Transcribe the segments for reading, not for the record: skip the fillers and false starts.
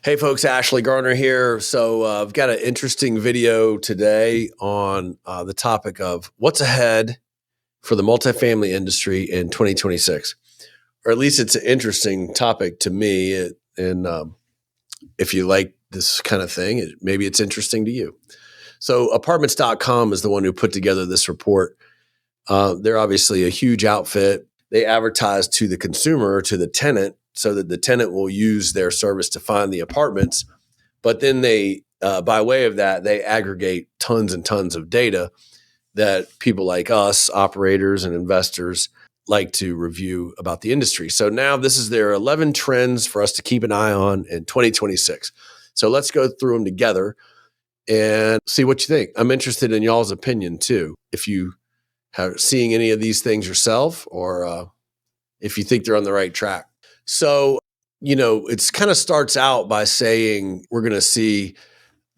Hey folks, Ashley Garner here. So I've got an interesting video today on the topic of what's ahead for the multifamily industry in 2026. Or at least it's an interesting topic to me. If you like this kind of thing, maybe it's interesting to you. So apartments.com is the one who put together this report. They're obviously a huge outfit. They advertise to the consumer, to the tenant, so that the tenant will use their service to find the apartments. But then they, by way of that, they aggregate tons and tons of data that people like us, operators and investors, like to review about the industry. So now this is their 11 trends for us to keep an eye on in 2026. So let's go through them together and see what you think. I'm interested in y'all's opinion too. If you are seeing any of these things yourself, or if you think they're on the right track. So, it's kind of starts out by saying we're going to see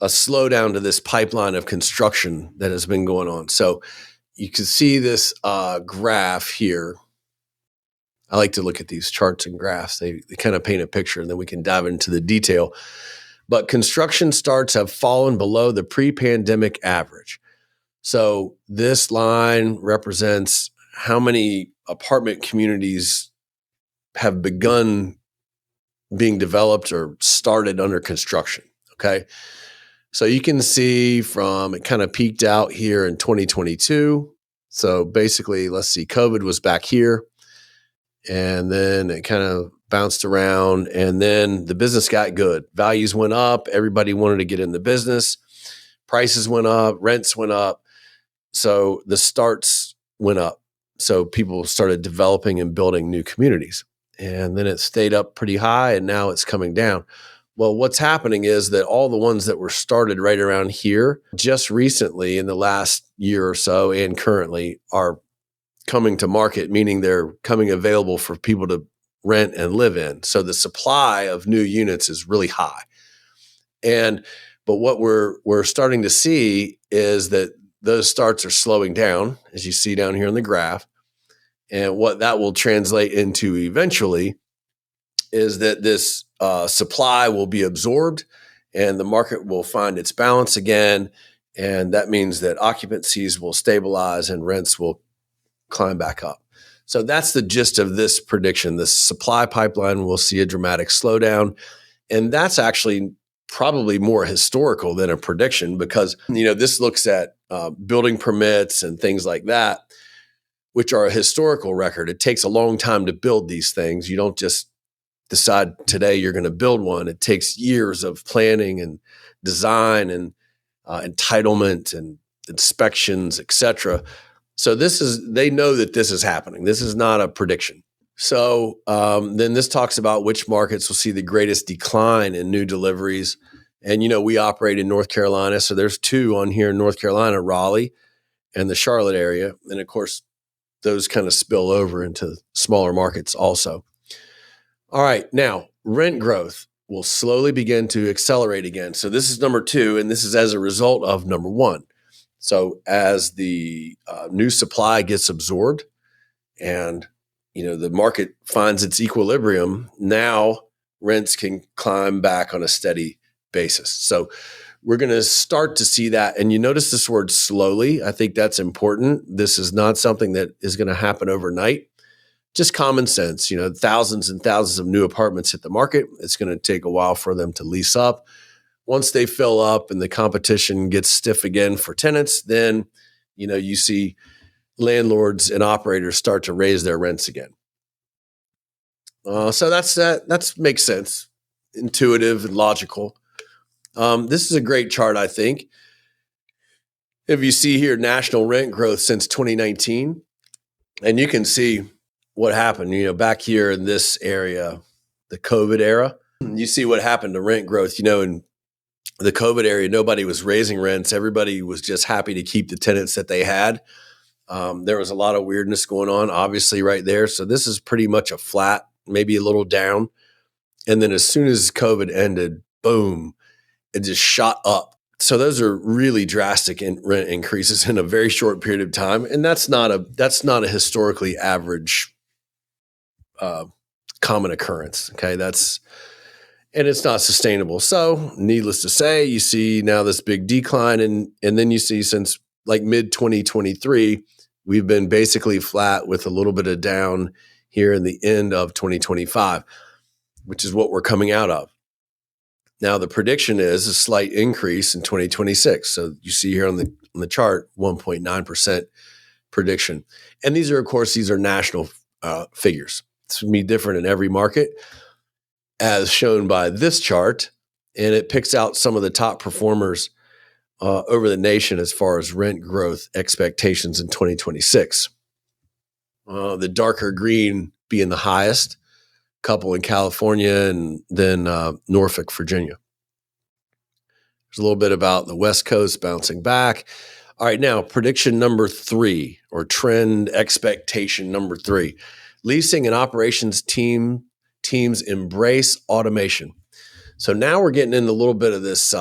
a slowdown to this pipeline of construction that has been going on. So you can see this graph here. I like to look at these charts and graphs. They kind of paint a picture, and then we can dive into the detail. But construction starts have fallen below the pre-pandemic average. So this line represents how many apartment communities have begun being developed or started under construction, okay? So you can see it kind of peaked out here in 2022. So basically, let's see, COVID was back here, and then it kind of bounced around, and then the business got good. Values went up. Everybody wanted to get in the business. Prices went up. Rents went up. So the starts went up. So people started developing and building new communities. And then it stayed up pretty high, and now it's coming down. Well, what's happening is that all the ones that were started right around here just recently in the last year or so and currently are coming to market, meaning they're coming available for people to rent and live in. So the supply of new units is really high. But what we're starting to see is that those starts are slowing down, as you see down here in the graph. And what that will translate into eventually is that this supply will be absorbed and the market will find its balance again. And that means that occupancies will stabilize and rents will climb back up. So that's the gist of this prediction. The supply pipeline will see a dramatic slowdown. And that's actually probably more historical than a prediction, because this looks at building permits and things like that, which are a historical record. It takes a long time to build these things. You don't just decide today you're going to build one. It takes years of planning and design and entitlement and inspections, etc. So they know that this is happening. This is not a prediction. So then this talks about which markets will see the greatest decline in new deliveries. And, we operate in North Carolina. So there's two on here in North Carolina, Raleigh and the Charlotte area. And of course, those kind of spill over into smaller markets also. All right. Now, rent growth will slowly begin to accelerate again. So this is number two, and this is as a result of number one. So as the new supply gets absorbed and the market finds its equilibrium, now rents can climb back on a steady basis. So we're going to start to see that. And you notice this word slowly. I think that's important. This is not something that is going to happen overnight. Just common sense. Thousands and thousands of new apartments hit the market. It's going to take a while for them to lease up. Once they fill up and the competition gets stiff again for tenants, then you see landlords and operators start to raise their rents again. So that makes sense, intuitive and logical. This is a great chart, I think. If you see here, national rent growth since 2019, and you can see what happened, back here in this area, the COVID era, you see what happened to rent growth. In the COVID area, nobody was raising rents. Everybody was just happy to keep the tenants that they had. There was a lot of weirdness going on, obviously, right there. So this is pretty much a flat, maybe a little down. And then as soon as COVID ended, boom, it just shot up. So those are really drastic rent increases in a very short period of time. And that's not a historically average common occurrence. Okay. and it's not sustainable. So needless to say, you see now this big decline, and then you see since like mid 2023, we've been basically flat with a little bit of down here in the end of 2025, which is what we're coming out of. Now the prediction is a slight increase in 2026. So you see here on the chart, 1.9% prediction. And these are national figures. It's going to be different in every market, as shown by this chart. And it picks out some of the top performers over the nation as far as rent growth expectations in 2026. The darker green being the highest, couple in California, and then Norfolk, Virginia. There's a little bit about the West Coast bouncing back. All right, now prediction number 3, or trend expectation number 3. Leasing and operations teams embrace automation. So now we're getting into a little bit of this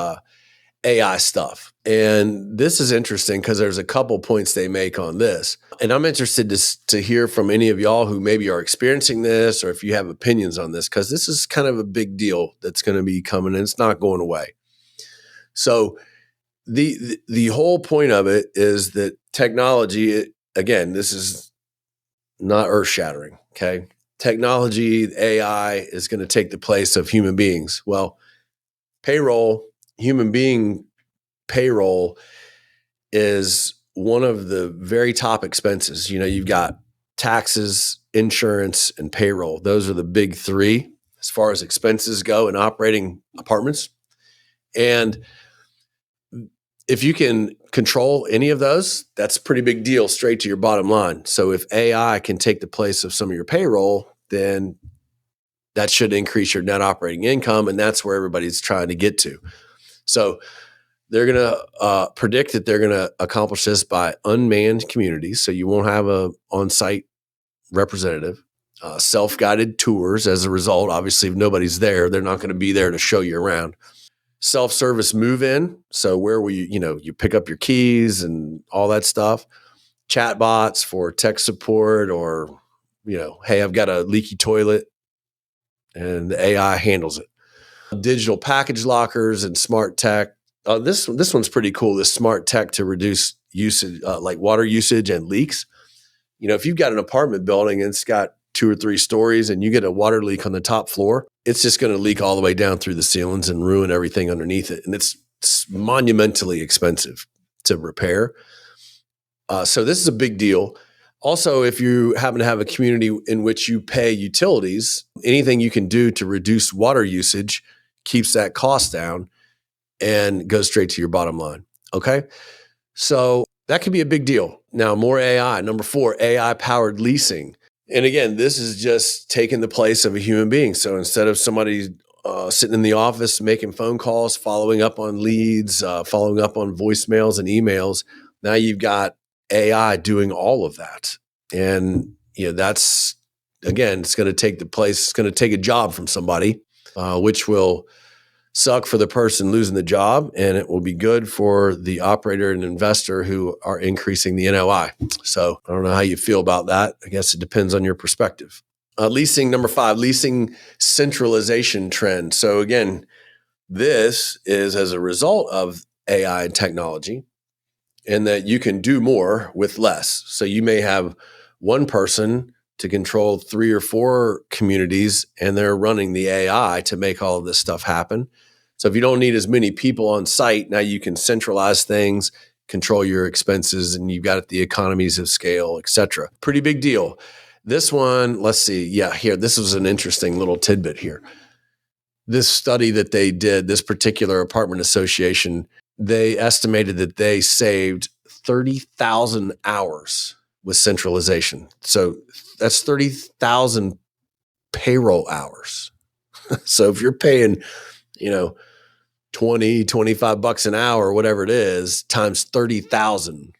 AI stuff. And this is interesting because there's a couple points they make on this. And I'm interested to hear from any of y'all who maybe are experiencing this, or if you have opinions on this, because this is kind of a big deal that's going to be coming, and it's not going away. So the whole point of it is that technology, again, this is not earth-shattering, okay? Technology, AI is going to take the place of human beings. Well, human being payroll is one of the very top expenses. You know, you've got taxes, insurance, and payroll. Those are the big 3 as far as expenses go in operating apartments. And if you can control any of those, that's a pretty big deal straight to your bottom line. So if AI can take the place of some of your payroll, then that should increase your net operating income, and that's where everybody's trying to get to. So they're going to predict that they're going to accomplish this by unmanned communities. So you won't have a on-site representative. Self-guided tours as a result. Obviously, if nobody's there, they're not going to be there to show you around. Self-service move-in. So where you pick up your keys and all that stuff. Chatbots for tech support, or, hey, I've got a leaky toilet, and the AI handles it. Digital package lockers and smart tech. This one's pretty cool. This smart tech to reduce usage, like water usage and leaks. If you've got an apartment building and it's got 2 or 3 stories and you get a water leak on the top floor, it's just going to leak all the way down through the ceilings and ruin everything underneath it. And it's monumentally expensive to repair. So this is a big deal. Also, if you happen to have a community in which you pay utilities, anything you can do to reduce water usage keeps that cost down and goes straight to your bottom line. Okay? So that could be a big deal. Now, more AI. Number 4, AI-powered leasing. And again, this is just taking the place of a human being. So instead of somebody sitting in the office making phone calls, following up on leads, following up on voicemails and emails, now you've got AI doing all of that. And that's, again, it's going to take the place, it's going to take a job from somebody, which will suck for the person losing the job, and it will be good for the operator and investor who are increasing the NOI. So I don't know how you feel about that. I guess it depends on your perspective. Leasing, number 5, leasing centralization trend. So again, this is as a result of AI and technology, and that you can do more with less. So you may have one person to control 3 or 4 communities, and they're running the AI to make all of this stuff happen. So if you don't need as many people on site, now you can centralize things, control your expenses, and you've got the economies of scale, et cetera. Pretty big deal. This one, let's see. Yeah, here, this was an interesting little tidbit here. This study that they did, this particular apartment association, they estimated that they saved 30,000 hours with centralization. So that's 30,000 payroll hours. So if you're paying, 20, 25 bucks an hour, or whatever it is, times 30,000,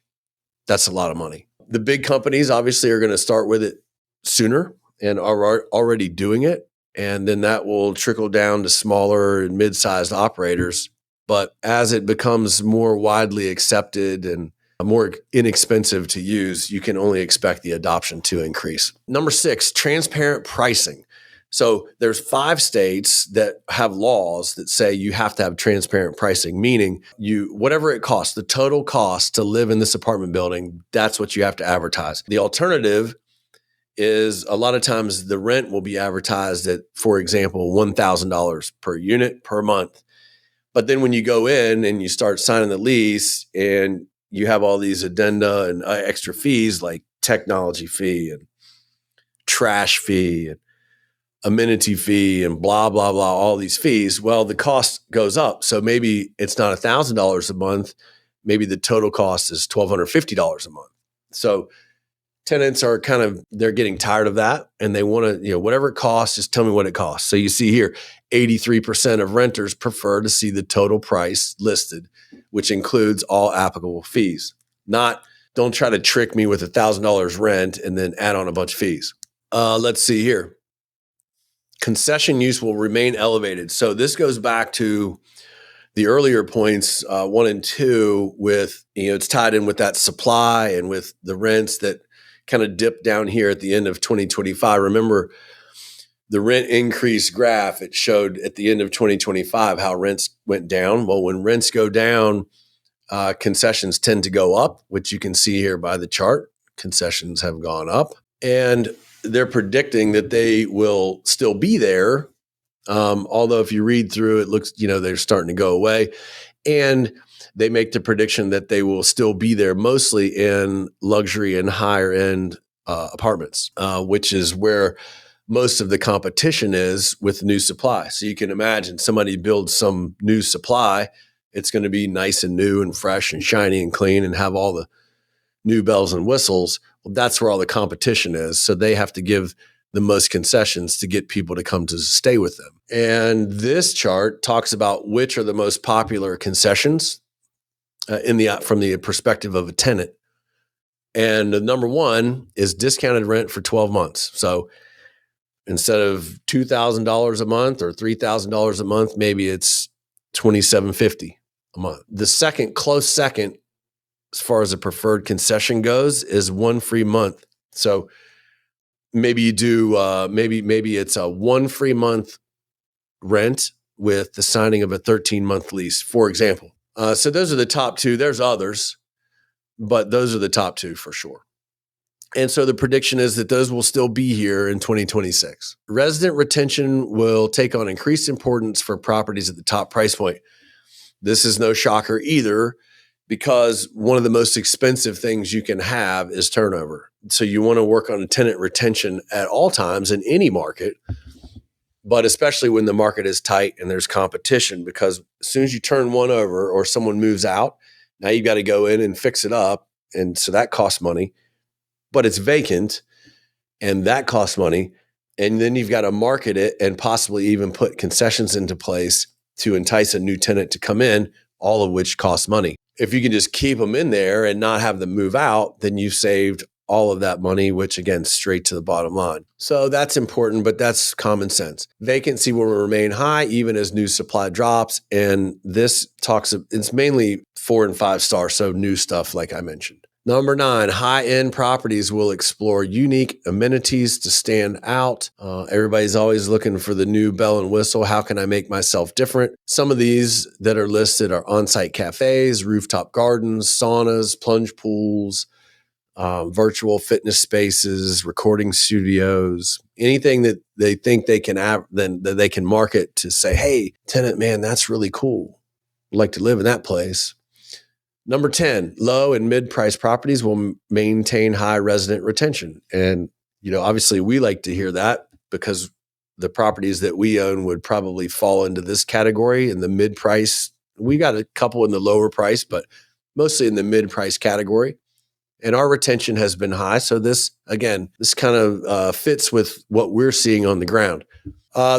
that's a lot of money. The big companies obviously are going to start with it sooner and are already doing it. And then that will trickle down to smaller and mid-sized operators. But as it becomes more widely accepted and more inexpensive to use, you can only expect the adoption to increase. Number 6, transparent pricing. So there's 5 states that have laws that say you have to have transparent pricing, meaning whatever it costs, the total cost to live in this apartment building, that's what you have to advertise. The alternative is a lot of times the rent will be advertised at, for example, $1,000 per unit per month. But then when you go in and you start signing the lease and you have all these addenda and extra fees like technology fee and trash fee and amenity fee and blah, blah, blah, all these fees, well, the cost goes up. So maybe it's not $1,000 a month. Maybe the total cost is $1,250 a month. So tenants are they're getting tired of that and they want to, whatever it costs, just tell me what it costs. So you see here, 83% of renters prefer to see the total price listed, which includes all applicable fees. Don't try to trick me with $1,000 rent and then add on a bunch of fees. Let's see here. Concession use will remain elevated. So this goes back to the earlier points, 1 and 2, with, it's tied in with that supply and with the rents that kind of dipped down here at the end of 2025. Remember the rent increase graph, it showed at the end of 2025 how rents went down. Well, when rents go down, concessions tend to go up, which you can see here by the chart. Concessions have gone up. And they're predicting that they will still be there. Although if you read through, it looks, they're starting to go away. And they make the prediction that they will still be there mostly in luxury and higher end apartments, which is where most of the competition is with new supply. So you can imagine somebody builds some new supply. It's going to be nice and new and fresh and shiny and clean and have all the new bells and whistles. Well, that's where all the competition is. So they have to give the most concessions to get people to come to stay with them. And this chart talks about which are the most popular concessions from the perspective of a tenant. And the number 1 is discounted rent for 12 months. So instead of $2,000 a month or $3,000 a month, maybe it's $2,750 a month. The close second, as far as a preferred concession goes, is 1 free month. So maybe you do, maybe it's a 1 free month rent with the signing of a 13-month lease, for example. So those are the top 2. There's others, but those are the top 2 for sure. And so the prediction is that those will still be here in 2026. Resident retention will take on increased importance for properties at the top price point. This is no shocker either, because one of the most expensive things you can have is turnover. So you want to work on tenant retention at all times in any market, but especially when the market is tight and there's competition, because as soon as you turn one over or someone moves out, now you've got to go in and fix it up. And so that costs money, but it's vacant and that costs money. And then you've got to market it and possibly even put concessions into place to entice a new tenant to come in, all of which costs money. If you can just keep them in there and not have them move out, then you've saved all of that money, which again, straight to the bottom line. So that's important, but that's common sense. Vacancy will remain high even as new supply drops. And it's mainly 4 and 5 star, so new stuff like I mentioned. Number 9, high-end properties will explore unique amenities to stand out. Everybody's always looking for the new bell and whistle. How can I make myself different? Some of these that are listed are on-site cafes, rooftop gardens, saunas, plunge pools, virtual fitness spaces, recording studios, anything that they think they can that they can market to say, hey, tenant, man, that's really cool. I'd like to live in that place. Number 10, low and mid-price properties will maintain high resident retention. And, obviously we like to hear that because the properties that we own would probably fall into this category in the mid-price. We got a couple in the lower price, but mostly in the mid-price category. And our retention has been high. So this kind of fits with what we're seeing on the ground.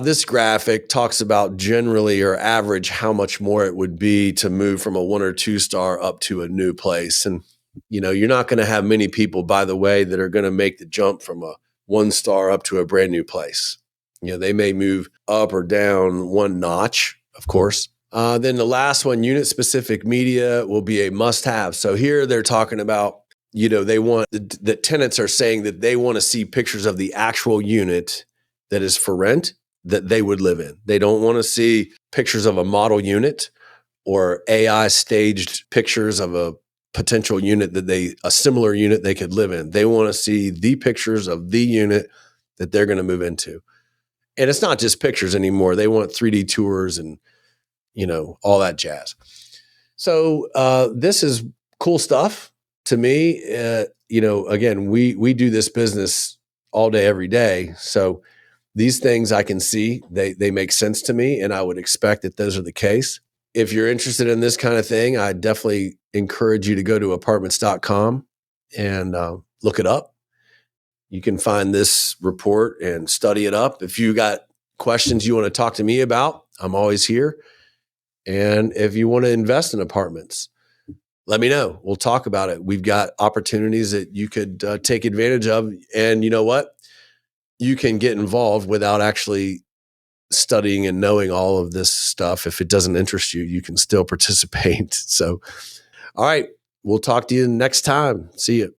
This graphic talks about generally or average how much more it would be to move from a 1 or 2 star up to a new place. And, you're not going to have many people, by the way, that are going to make the jump from a 1 star up to a brand new place. They may move up or down 1 notch, of course. Then the last one, unit specific media will be a must have. So here they're talking about, they want the tenants are saying that they want to see pictures of the actual unit that is for rent that they would live in. They don't want to see pictures of a model unit or AI staged pictures of a potential unit a similar unit they could live in. They want to see the pictures of the unit that they're going to move into. And it's not just pictures anymore. They want 3D tours and, all that jazz. So this is cool stuff to me. Again, we do this business all day, every day. So these things I can see, they make sense to me, and I would expect that those are the case. If you're interested in this kind of thing, I definitely encourage you to go to apartments.com and look it up. You can find this report and study it up. If you got questions you want to talk to me about, I'm always here. And if you want to invest in apartments, let me know. We'll talk about it. We've got opportunities that you could take advantage of. And you know what? You can get involved without actually studying and knowing all of this stuff. If it doesn't interest you, you can still participate. So, all right. We'll talk to you next time. See you.